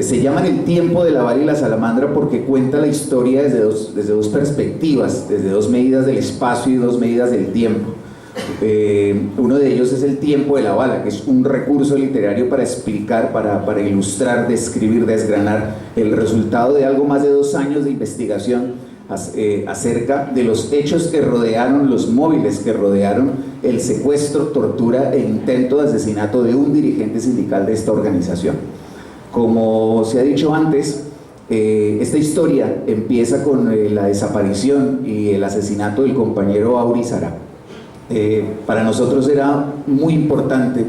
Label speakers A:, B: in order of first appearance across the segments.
A: Se llaman El tiempo de la bala y la salamandra porque cuenta la historia desde dos perspectivas, desde dos medidas del espacio y dos medidas del tiempo. Uno de ellos es el tiempo de la bala, que es un recurso literario para explicar, para ilustrar, describir, desgranar el resultado de algo más de 2 años de investigación acerca de los hechos que rodearon, los móviles que rodearon el secuestro, tortura e intento de asesinato de un dirigente sindical de esta organización. Como se ha dicho antes, esta historia empieza con la desaparición y el asesinato del compañero Auri Sará. Para nosotros era muy importante,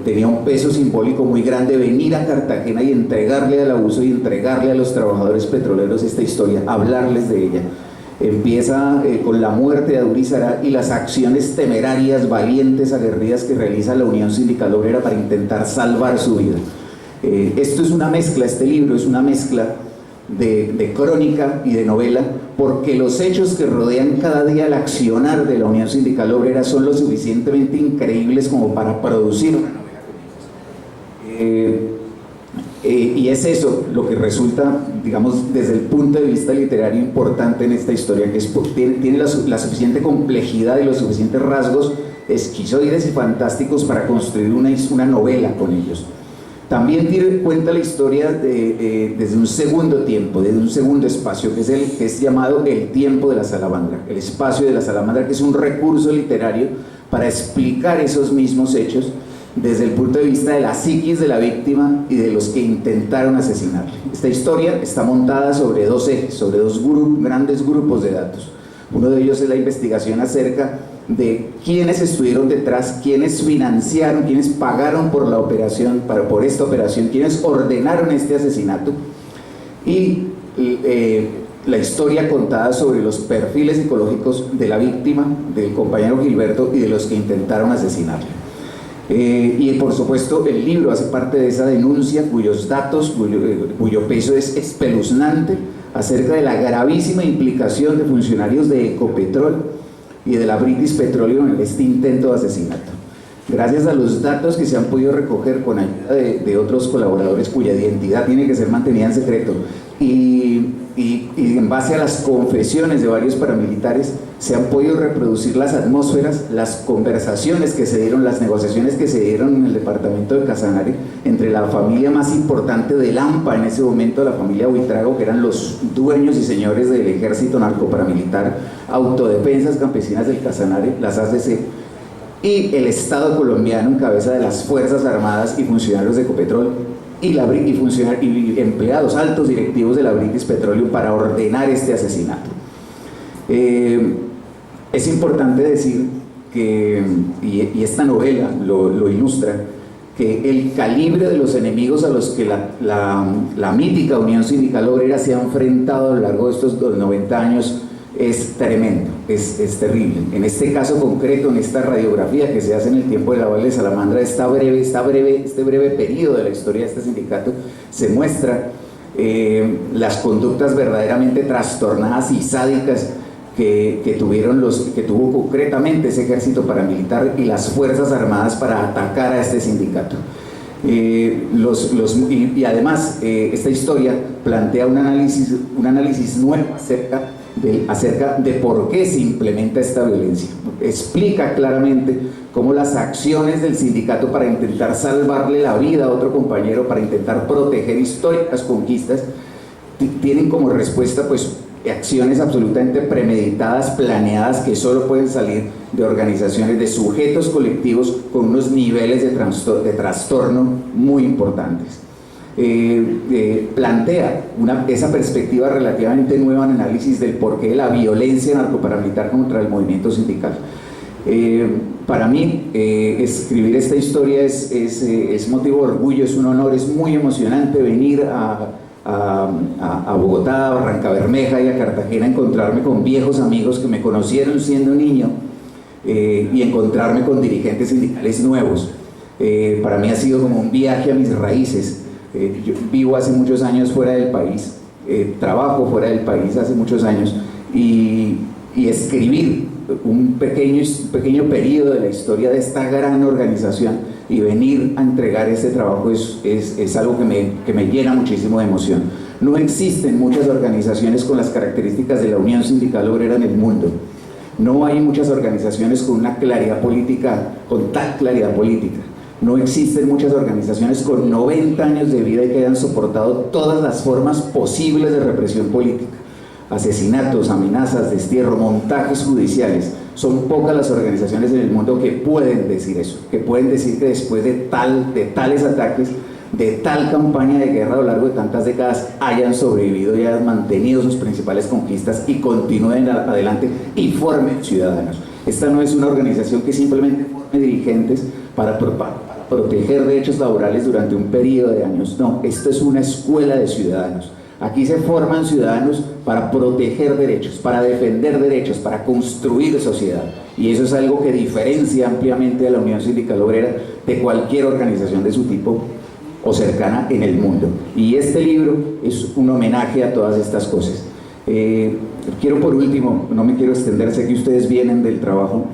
A: tenía un peso simbólico muy grande venir a Cartagena y entregarle al abuso y entregarle a los trabajadores petroleros esta historia, hablarles de ella. Empieza con la muerte de Auri Sará y las acciones temerarias, valientes, aguerridas que realiza la Unión Sindical Obrera para intentar salvar su vida. Esto es una mezcla, este libro es una mezcla de crónica y de novela, porque los hechos que rodean cada día el accionar de la Unión Sindical Obrera son lo suficientemente increíbles como para producir una novela. Y es eso lo que resulta, digamos, desde el punto de vista literario importante en esta historia, que tiene la suficiente complejidad y los suficientes rasgos esquizoides y fantásticos para construir una novela con ellos. También cuenta la historia desde un segundo tiempo, desde un segundo espacio, que es llamado el tiempo de la salamandra, el espacio de la salamandra, que es un recurso literario para explicar esos mismos hechos desde el punto de vista de la psiquis de la víctima y de los que intentaron asesinarle. Esta historia está montada sobre 2 ejes, sobre 2 grandes grupos de datos. Uno de ellos es la investigación acerca de quiénes estuvieron detrás, quiénes financiaron, quiénes pagaron por la operación, por esta operación, quiénes ordenaron este asesinato, y la historia contada sobre los perfiles psicológicos de la víctima, del compañero Gilberto y de los que intentaron asesinarle. Y por supuesto el libro hace parte de esa denuncia cuyos datos, cuyo peso es espeluznante acerca de la gravísima implicación de funcionarios de Ecopetrol y de la British Petroleum en este intento de asesinato. Gracias a los datos que se han podido recoger con ayuda de otros colaboradores cuya identidad tiene que ser mantenida en secreto y en base a las confesiones de varios paramilitares se han podido reproducir las atmósferas, las conversaciones que se dieron, las negociaciones que se dieron en el departamento de Casanare entre la familia más importante del AMPA en ese momento, la familia Buitrago, que eran los dueños y señores del ejército narcoparamilitar, Autodefensas Campesinas del Casanare, las ACC, y el Estado colombiano en cabeza de las Fuerzas Armadas y funcionarios de Ecopetrol y empleados altos directivos de la British Petroleum para ordenar este asesinato. Es importante decir que, y esta novela lo ilustra, que el calibre de los enemigos a los que la mítica Unión Sindical Obrera se ha enfrentado a lo largo de estos 90 años es tremendo, es terrible. En este caso concreto, en esta radiografía que se hace en el tiempo de la bala de salamandra, este breve periodo de la historia de este sindicato, se muestra las conductas verdaderamente trastornadas y sádicas que tuvo concretamente ese ejército paramilitar y las Fuerzas Armadas para atacar a este sindicato. Y además esta historia plantea un análisis nuevo acerca de por qué se implementa esta violencia. Explica claramente cómo las acciones del sindicato para intentar salvarle la vida a otro compañero, para intentar proteger históricas conquistas, tienen como respuesta pues acciones absolutamente premeditadas, planeadas, que solo pueden salir de organizaciones, de sujetos colectivos con unos niveles de trastorno muy importantes. Plantea esa perspectiva relativamente nueva en análisis del porqué de la violencia narcoparamilitar contra el movimiento sindical. Para mí escribir esta historia es motivo de orgullo, es un honor, es muy emocionante venir a Bogotá, a Barrancabermeja y a Cartagena, encontrarme con viejos amigos que me conocieron siendo niño y encontrarme con dirigentes sindicales nuevos. Para mí ha sido como un viaje a mis raíces. Yo vivo hace muchos años fuera del país, trabajo fuera del país hace muchos años y escribir un pequeño periodo de la historia de esta gran organización y venir a entregar este trabajo es algo que me llena muchísimo de emoción. No existen muchas organizaciones con las características de la Unión Sindical Obrera en el mundo. No hay muchas organizaciones con una claridad política, con tal claridad política. No existen muchas organizaciones con 90 años de vida y que hayan soportado todas las formas posibles de represión política. Asesinatos, amenazas, destierro, montajes judiciales. Son pocas las organizaciones en el mundo que pueden decir eso, que pueden decir que después de tales ataques, de tal campaña de guerra a lo largo de tantas décadas, hayan sobrevivido y hayan mantenido sus principales conquistas y continúen adelante y formen ciudadanos. Esta no es una organización que simplemente forme dirigentes para proteger derechos laborales durante un periodo de años. No, esto es una escuela de ciudadanos. Aquí se forman ciudadanos para proteger derechos, para defender derechos, para construir sociedad. Y eso es algo que diferencia ampliamente a la Unión Sindical Obrera de cualquier organización de su tipo o cercana en el mundo. Y este libro es un homenaje a todas estas cosas. Quiero por último, no me quiero extender, sé que ustedes vienen del trabajo,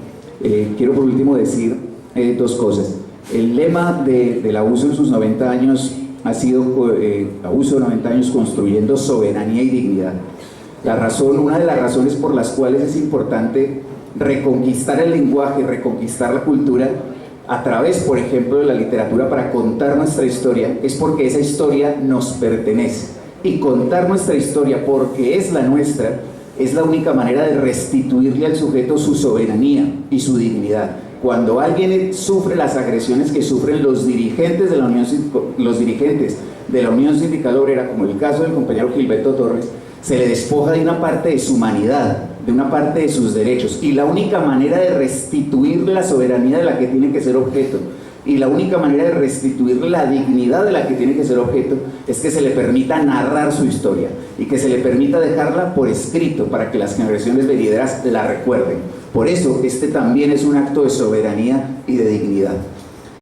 A: quiero por último decir dos cosas. El lema del abuso en sus 90 años ha sido abuso de 90 años construyendo soberanía y dignidad. Una de las razones por las cuales es importante reconquistar el lenguaje, reconquistar la cultura a través, por ejemplo, de la literatura para contar nuestra historia, es porque esa historia nos pertenece. Y contar nuestra historia porque es la nuestra es la única manera de restituirle al sujeto su soberanía y su dignidad. Cuando alguien sufre las agresiones que sufren los dirigentes de la Unión Sindical Obrera, como el caso del compañero Gilberto Torres, se le despoja de una parte de su humanidad, de una parte de sus derechos, y la única manera de restituirle la soberanía de la que tiene que ser objeto, y la única manera de restituirle la dignidad de la que tiene que ser objeto, es que se le permita narrar su historia, y que se le permita dejarla por escrito, para que las generaciones venideras la recuerden. Por eso, este también es un acto de soberanía y de dignidad.